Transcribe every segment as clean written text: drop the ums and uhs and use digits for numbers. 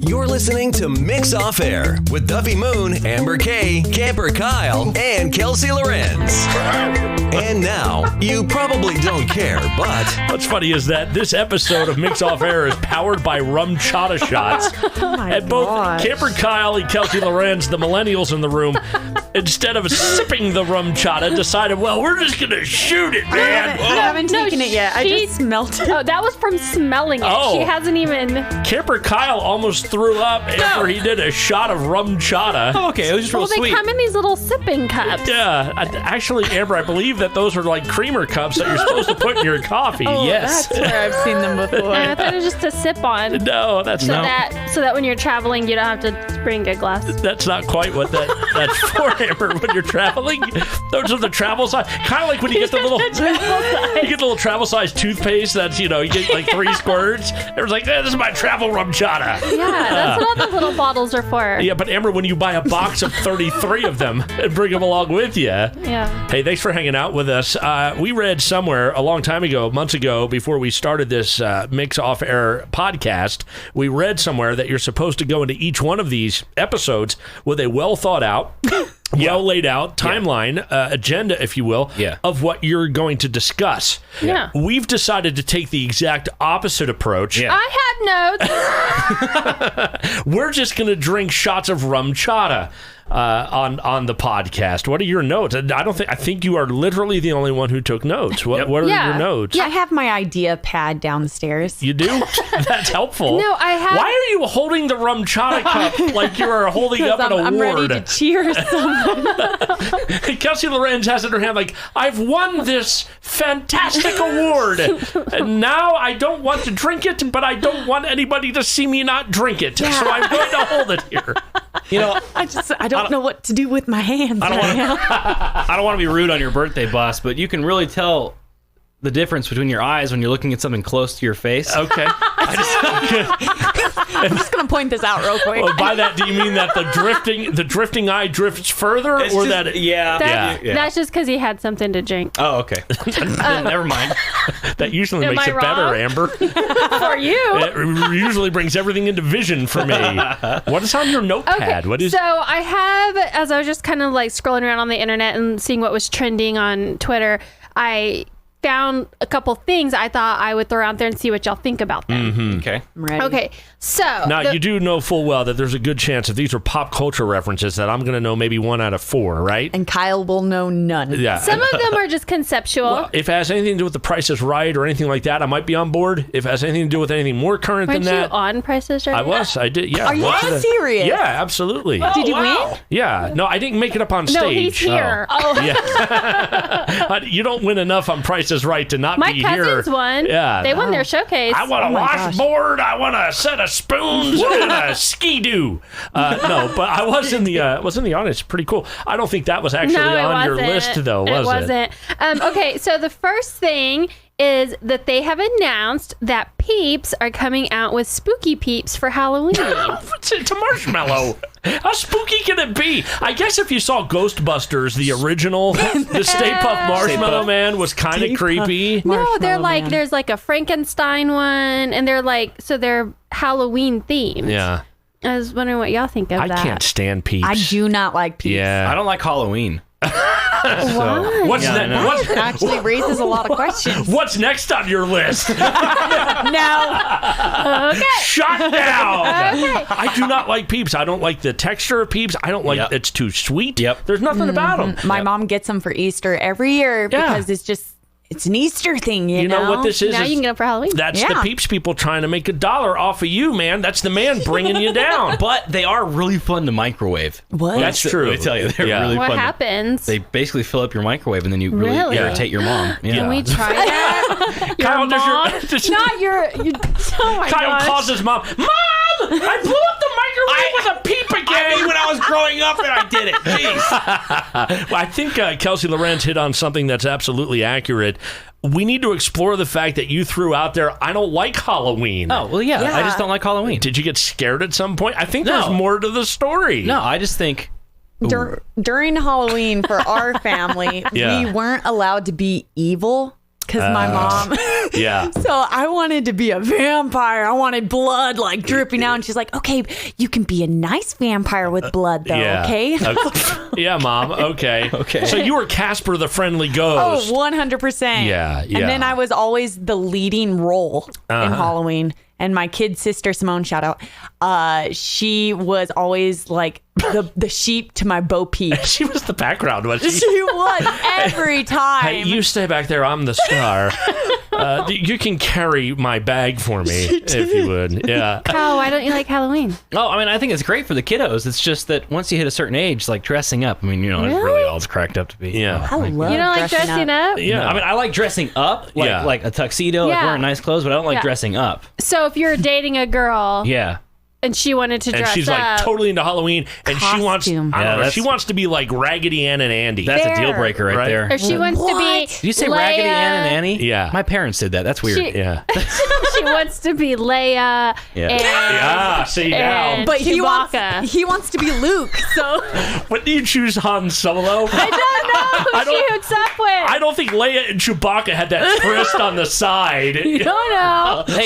You're listening to Mix Off Air with Duffy Moon, Amber Kaye, Camper Kyle, and Kelsey Laurenz. And now, you probably don't care, but... What's funny is that this episode of Mix Off Air is powered by Rumchata shots. And both Camper Kyle and Kelsey Laurenz, the millennials in the room, instead of sipping the Rumchata, decided, well, we're just going to shoot it, man. I haven't taken it yet. I just smelled it. Oh, that was from smelling it. Oh. She hasn't even... Camper Kyle almost threw up after he did a shot of Rumchata. Oh, okay. It was just real Well, they sweet. come in these little sipping cups. Yeah, actually, Amber, I believe that those are like creamer cups that you're supposed to put in your coffee. Yes. That's where I've seen them before. And I thought it was just to sip on. No, that's not. So that when you're traveling, you don't have to bring a glass. That's not quite what that's for, Amber. When you're traveling, those are the travel size. Kind of like when you get the little travel size toothpaste. That's you get like 3 squirts. Everyone's like, this is my travel Rumchata. Yeah, that's what all the little bottles are for. Yeah, but Amber, when you buy a box of 33 of them and bring them along with you. Yeah. Hey, thanks for hanging out with us. We read somewhere a long time ago, months ago, before we started this Mix Off Air podcast, we read somewhere that you're supposed to go into each one of these episodes with a well thought out, well laid out timeline, agenda, if you will, of what you're going to discuss. Yeah. We've decided to take the exact opposite approach. Yeah. I had notes. We're just going to drink shots of Rumchata on the podcast. What are your notes? I think you are literally the only one who took notes. What are your notes? I have my idea pad downstairs. You do? That's helpful. No, I have. Why are you holding the Rumchata cup like you are holding up an award? I'm ready to cheer someone. Kelsey Laurenz has it in her hand like, I've won this fantastic award. And now I don't want to drink it, but I don't want anybody to see me not drink it. So I'm going to hold it here. I don't know what to do with my hands. I don't want to be rude on your birthday, boss, but you can really tell the difference between your eyes when you're looking at something close to your face. Okay. I'm just gonna point this out real quick. Well, by that, do you mean that the drifting eye drifts further, It's or just- that? That's just because he had something to drink. Oh, okay. Never mind. That usually Am makes I it better, wrong? Amber. For you. It usually brings everything into vision for me. What is on your notepad? Okay, What is? so I have, as I was just kind of like scrolling around on the internet and seeing what was trending on Twitter, I found a couple things I thought I would throw out there and see what y'all think about them. Okay. I'm ready. Okay, so Now, you do know full well that there's a good chance if these are pop culture references that I'm going to know maybe 1 out of 4, right? And Kyle will know none. Yeah. some of them are just conceptual. Well, if it has anything to do with The Price is Right or anything like that, I might be on board. If it has anything to do with anything more current Weren't than you that, on Price is Right? I was. I did. Yeah. Are you Watched it. serious? Yeah, absolutely. Did you win? Yeah. No, I didn't make it up on stage. No, he's here. Oh, Yeah. You don't win enough on Price is Right to not my be here. cousins won. Yeah. They won their showcase. I want a washboard. I want a set of spoons and a ski-doo. No, but I was in the audience. Pretty cool. I don't think that was actually on your list, though, was it? It wasn't. Okay, so the first thing is that they have announced that Peeps are coming out with spooky Peeps for Halloween. It's a marshmallow. How spooky can it be? I guess if you saw Ghostbusters, the original, the Stay Puft Marshmallow Man was kind of creepy. No, they're like, there's like a Frankenstein one, and they're Halloween themed. Yeah. I was wondering what y'all think of I that. can't stand Peeps. I do not like Peeps. Yeah. I don't like Halloween. Why? What's Yeah, I know. That actually raises a lot of questions. What's next on your list? No. Okay. Shut down. Okay. I do not like Peeps. I don't like the texture of Peeps. I don't like it's too sweet. Yep. There's nothing about them. My mom gets them for Easter every year because it's an Easter thing, you know? You know what this is? Now you can get them for Halloween. That's the Peeps people trying to make $1 off of you, man. That's the man bringing you down. But they are really fun to microwave. What? That's true. Let me tell you, they're really What fun. happens? They basically fill up your microwave and then you really irritate your mom. Yeah. Can we try that? Your Kyle, mom? Not your oh my Kyle gosh. calls his mom. Mom! I blew up the microwave with a peep again. I mean, when I was growing up and I did it. Jeez. Well, I think Kelsey Laurenz hit on something that's absolutely accurate. We need to explore the fact that you threw out there, I don't like Halloween. Oh, well, yeah. I just don't like Halloween. Did you get scared at some point? I think there's more to the story. No, I just think... During Halloween for our family, we weren't allowed to be evil because my mom Yeah. So I wanted to be a vampire. I wanted blood like dripping out. And she's like, okay, you can be a nice vampire with blood though, okay? Yeah, Mom. Okay. Okay. So you were Casper the Friendly Ghost. Oh, 100%. Yeah. And then I was always the leading role in Halloween. And my kid sister, Simone, shout out, she was always like the sheep to my Bo Peep. She was the background, wasn't she? She was every time. Hey, you stay back there. I'm the star. You can carry my bag for me if you would. Yeah. Kyle, why don't you like Halloween? Oh, I mean, I think it's great for the kiddos. It's just that once you hit a certain age, like dressing up, I mean, it's really all it's cracked up to be. Yeah. I love You don't like dressing up? Yeah. I mean, I like dressing up, like a tuxedo, like Yeah. wearing nice clothes, but I don't like Yeah. dressing up. So if you're dating a girl Yeah. and she wanted to And dress she's up, like totally into Halloween, and she wants, I Costume. don't know, that's- she wants to be like Raggedy Ann and Andy. That's a There. deal breaker right Right. there. or she wants to be Did you say Raggedy Ann and Annie? Yeah. My parents did that. That's weird. She- Yeah. she wants to be Leia and See now. and But he Chewbacca. wants to be Luke. So What do you choose, Han Solo? I don't know who she hooks up with. I don't think Leia and Chewbacca had that tryst on the side. don't know. Hey,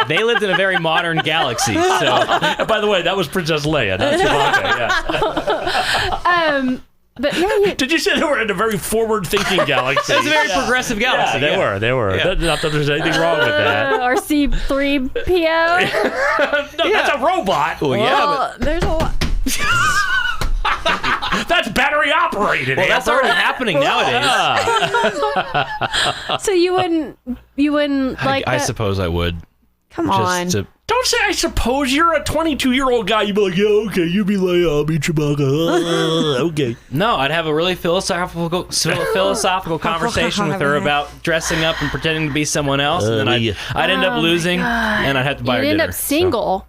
they lived in a very modern galaxy, so By the way, that was Princess Leia, not Chewbacca. Yeah. But yeah, Did you say they were in a very forward-thinking galaxy? it's a very progressive Yeah, galaxy. they were. They were. Yeah. Not that there's anything wrong with that. or C3PO. No, that's a robot. Well, yeah, there's a lot. That's battery operated. but that's already happening nowadays. So you wouldn't like I that? suppose I would. Come on. Just to, Don't say I suppose. You're a 22-year-old guy. You'd be like, yeah, okay, you be Leia, I'll be Chewbacca. Okay. no, I'd have a really philosophical conversation with her about dressing up and pretending to be someone else, and then I'd end up losing, and I'd have to buy her You'd end dinner. up single.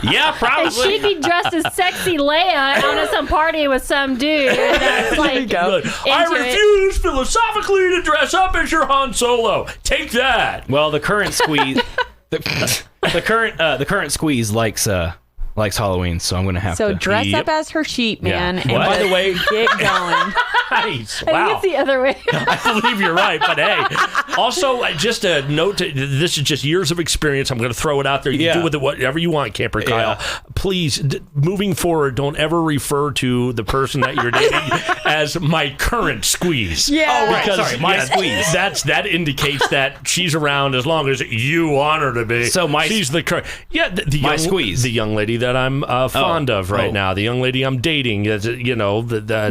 Yeah, And probably. she'd be dressed as sexy Leia and on some party with some dude. That's like, Good. I into it. refuse philosophically to dress up as your Han Solo. Take that. Well, the current squeeze, the current squeeze likes Halloween, so I'm gonna have So to. dress Yep. up as her sheep, man. And By the way, get going. nice. I think Wow. it's the other way. I believe you're right, but hey. Also, just a note, this is just years of experience. I'm going to throw it out there. You Yeah. do with it whatever you want, Camper Kyle. Please, moving forward, don't ever refer to the person that you're dating as my current squeeze. Yeah. Oh, right. Because Sorry, my squeeze. That indicates that she's around as long as you want her to be. So she's the current. Yeah, the my young, squeeze. the young lady that I'm fond of right now. The young lady I'm dating.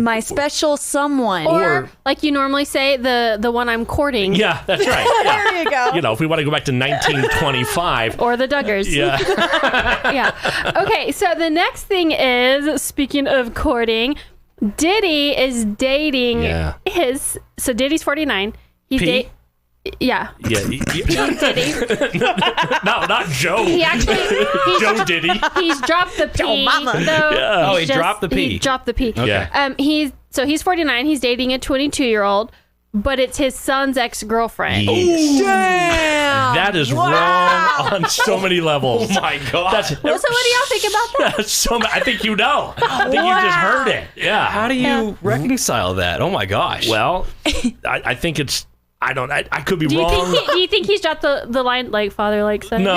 My special someone. Or, like you normally say, the one I'm courting. Yeah, that's right. Yeah. There you go. If we want to go back to 1925. Or the Duggars. Yeah. Yeah. Okay, so the next thing is, speaking of courting, Diddy is dating his... So Diddy's 49. He's Yeah. Yeah. Diddy. No, not Joe. He actually... Joe Diddy. He's dropped the P. Mama. Though Oh, he's he dropped the P. He dropped the P. Okay. Yeah. He's 49. He's dating a 22-year-old, but it's his son's ex-girlfriend. Damn. That is wrong on so many levels. Oh my god! Well, so what do y'all think about that? That's I think you know. I think you just heard it. Yeah. How do you reconcile that? Oh my gosh! Well, I think it's. I could be Do you wrong. think do you think he's dropped the line like father like son? No.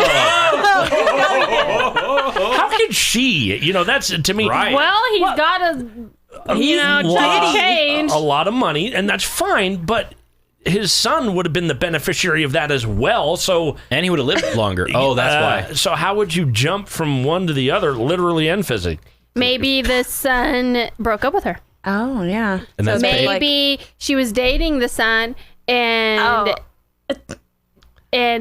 How can she? That's to me. Right. Well, he's got to try to change. a lot of money, and that's fine. But his son would have been the beneficiary of that as well. So, and he would have lived longer. Oh, that's why. So how would you jump from one to the other, literally and physically? Maybe the son broke up with her. Oh, yeah. And that's Maybe she was dating the son, and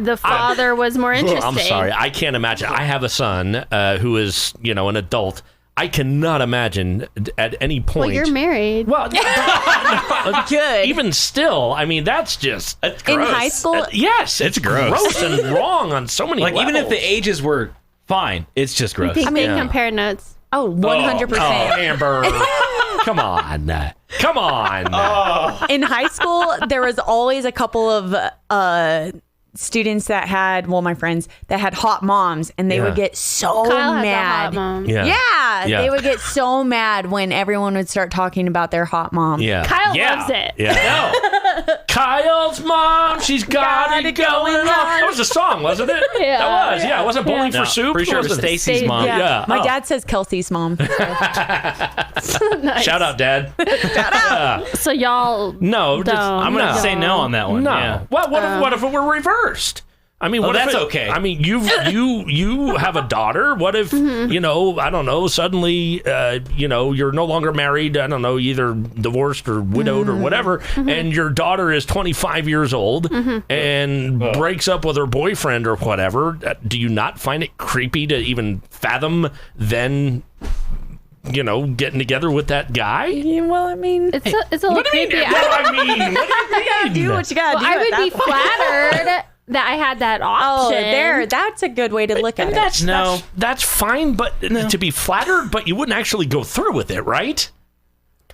the father was more interesting. I'm sorry, I can't imagine. I have a son who is, an adult. I cannot imagine at any point. Well, you're married. Well, Good. even still, I mean, that's in high school. yes, it's gross and wrong on so many levels. Even if the ages were fine, it's just gross. I mean, compare notes. Oh, 100%. Oh, Amber. Come on. In high school, there was always a couple of students that had, my friends that had hot moms, and they would get so Kyle has a mad. hot mom. Yeah. They would get so mad when everyone would start talking about their hot mom. Yeah. Kyle loves it. Yeah. Kyle's mom, she's got it going on. That was a song, wasn't it? Yeah. That was. Yeah, it wasn't Bowling for Soup. Pretty sure it was Stacy's mom. Yeah. My Oh. dad says Kelsey's mom. Shout out, Dad. So y'all No, just, don't. I'm going to say no on that one. no. Yeah. Well, what if it were reversed? I mean, what if that's it- okay. I mean, you have a daughter. What if I don't know? Suddenly, you're no longer married. I don't know, either divorced or widowed or whatever, and your daughter is 25 years old and breaks up with her boyfriend or whatever. Do you not find it creepy to even fathom then? Getting together with that guy? Well, I mean, it's a little What do you creepy. mean? What do I mean? What do you mean? do what you gotta do. I at would that be point. flattered that I had that option. That's a good way to look at it. That's fine, but to be flattered, but you wouldn't actually go through with it, right?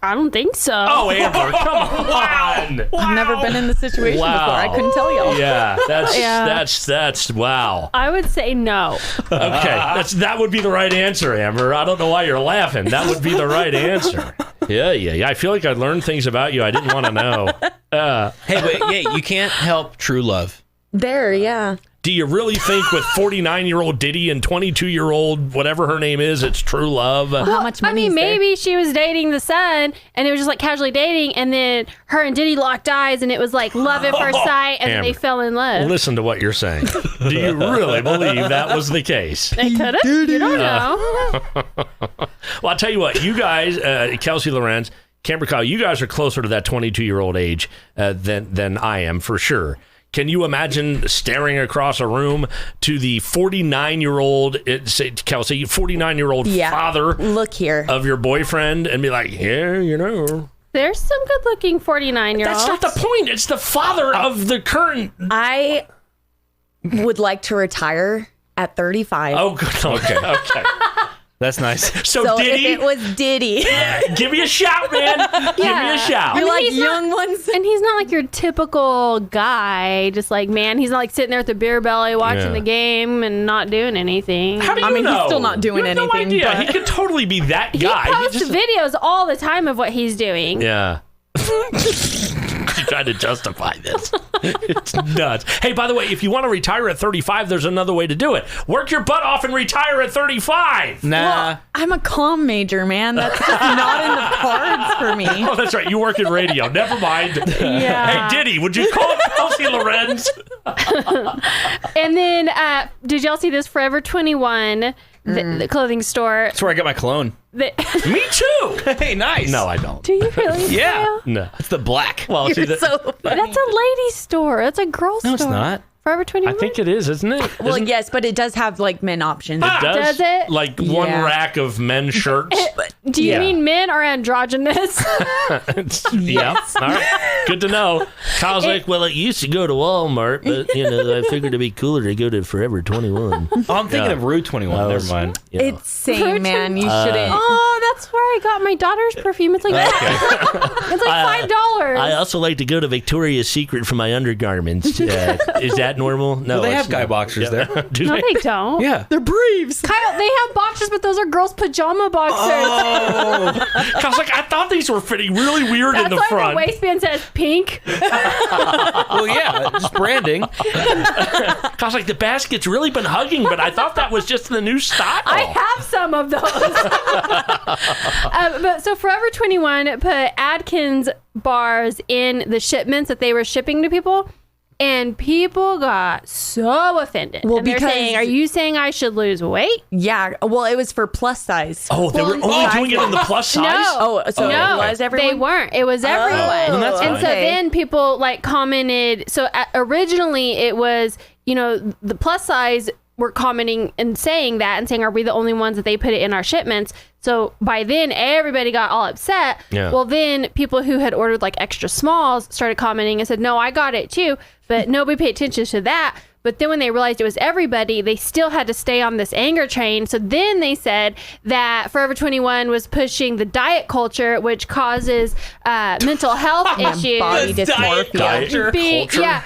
I don't think so. Oh, Amber, come on! I've never been in this situation before. I couldn't tell y'all. Yeah, that's wow. I would say no. Okay, that would be the right answer, Amber. I don't know why you're laughing. That would be the right answer. Yeah. I feel like I learned things about you I didn't want to know. Hey, wait, you can't help true love. There, yeah. Do you really think with 49-year-old Diddy and 22-year-old whatever her name is, it's true love? How much money? I mean, is there? maybe she was dating the son, and it was just like casually dating, and then her and Diddy locked eyes, and it was like love at first sight, and then they Amber, fell in love. Listen to what you're saying. Do you really believe that was the case? They could have. You don't know. Well, I'll tell you what. You guys, Kelsey Laurenz, Camber Kyle, you guys are closer to that 22-year-old age than I am, for sure. Can you imagine staring across a room to the 49-year-old, Kelsey, 49-year-old father Look here. of your boyfriend and be like, yeah, There's some good-looking 49-year-olds. That's not the point. It's the father of the current. I would like to retire at 35. Oh, good. Okay. That's nice. So Diddy, if it was Diddy, give me a shout, man. Give me a shout. you're like he's young not- ones. And he's not like your typical guy, just like, man, he's not like sitting there at the beer belly watching the game and not doing anything. How do you I mean, know? he's still not doing You have anything, No idea. but- He could totally be that He guy. posts videos all the time of what he's doing. Yeah. You tried to justify this. It's nuts. Hey, by the way, if you want to retire at 35, there's another way to do it. Work your butt off and retire at 35. Nah. Well, I'm a comm major, man. That's just not in the cards for me. Oh, that's right. You work in radio. Never mind. Yeah. Hey, Diddy, would you call Kelsey Laurenz? And then, did y'all see this Forever 21, the clothing store? That's where I got my cologne. Me too. Hey, nice. No, I don't. Do you really? Yeah. Kyle? No. It's the black. Well, see, You're so funny. That's a lady store. That's a girl store. No, it's not. Forever 21? I think it is, isn't it? Well, Isn't yes, but it does have like men options. it? Does it? Like one Yeah. rack of men's shirts. Do you Yeah. mean men or androgynous? Yeah. All right. Good to know. Kyle's like, well, it used to go to Walmart, but, I figured it'd be cooler to go to Forever 21. Oh, I'm thinking of Rue 21. Never mind. It's same, man. You shouldn't. Oh, that's where I got my daughter's perfume. It's like it's like $5. I also like to go to Victoria's Secret for my undergarments. Is that normal? No. They it's have guy not. boxers there. Do No, they? they don't. Yeah. They're briefs. Kyle, they have boxers, but those are girls' pajama boxers. Kyle's like, I thought these were fitting really weird That's in the why front. the waistband says pink. Well, yeah. Just branding. Kyle's like, the basket's really been hugging, but I thought that was just the new style. I have some of those. But so Forever 21 put Adkins bars in the shipments that they were shipping to people. And people got so offended. Well, and they're because- saying, are you saying I should lose weight? Yeah. Well, it was for plus size. Oh, they were only doing it in the plus size? No. Oh, so No, it was everyone? they weren't. It was everyone. Oh, that's and fine. so okay. then people like commented. So originally it was, the plus size were commenting and saying that and saying, are we the only ones that they put it in our shipments? So by then everybody got all upset. Yeah. Well, then people who had ordered like extra smalls started commenting and said, no, I got it too. But nobody paid attention to that. But then when they realized it was everybody, they still had to stay on this anger train. So then they said that Forever 21 was pushing the diet culture, which causes mental health issues. Body Diet dysmorphia. culture.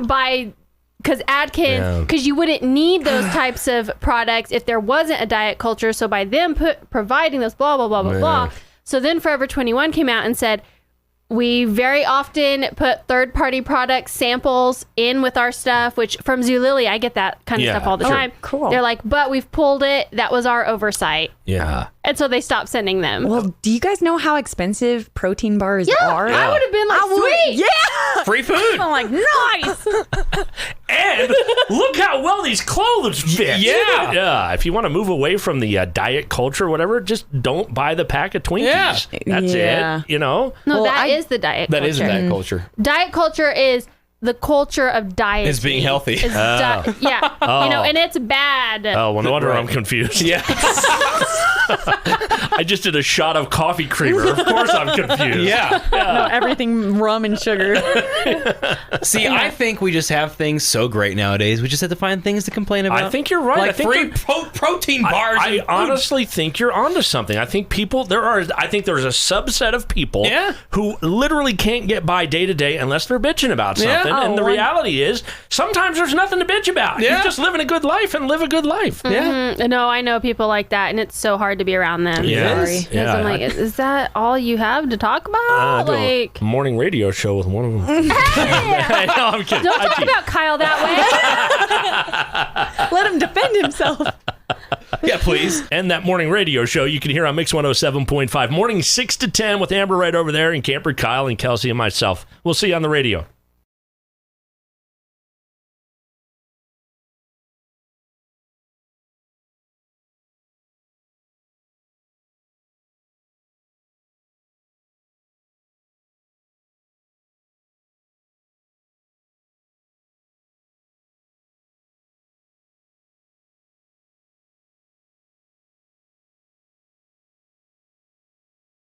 By because Adkins, because you wouldn't need those types of products if there wasn't a diet culture. So by them providing those blah, blah, blah, blah, blah. So then Forever 21 came out and said, We very often put third-party product samples in with our stuff, which from Zulily, I get that kind of stuff all the time. Cool. They're like, but we've pulled it. That was our oversight. Yeah. And so they stopped sending them. Well, do you guys know how expensive protein bars are? I would have been like, sweet. Yeah. Free food. I'm like, nice. And look how well these clothes fit. Yeah. Yeah. If you want to move away from the diet culture or whatever, just don't buy the pack of Twinkies. Yeah. That's Yeah. it. You know? No, Well, that is the diet culture. That isn't that culture. Diet culture is the culture of diet. It's being healthy. Yeah. You know, and it's bad. Oh, well, no wonder I'm confused. Yeah. I just did a shot of coffee creamer. Of course I'm confused. Yeah. No, everything rum and sugar. See, I think we just have things so great nowadays. We just have to find things to complain about. I think you're right. Like I think free protein bars. I and food. honestly think you're onto something. I think I think there's a subset of people who literally can't get by day to day unless they're bitching about something. And the reality is sometimes there's nothing to bitch about. Yeah. You're just living a good life and live a good life. Yeah. No, I know people like that, and it's so hard to be around them. Yes. Because I'm like, is that all you have to talk about? I do Like, a morning radio show with one of them. No, I'm kidding. don't talk about Kyle that way. Let him defend himself. Yeah, please. And that morning radio show you can hear on Mix 107.5. Morning 6 to 10 with Amber right over there and Camper, Kyle, and Kelsey and myself. We'll see you on the radio.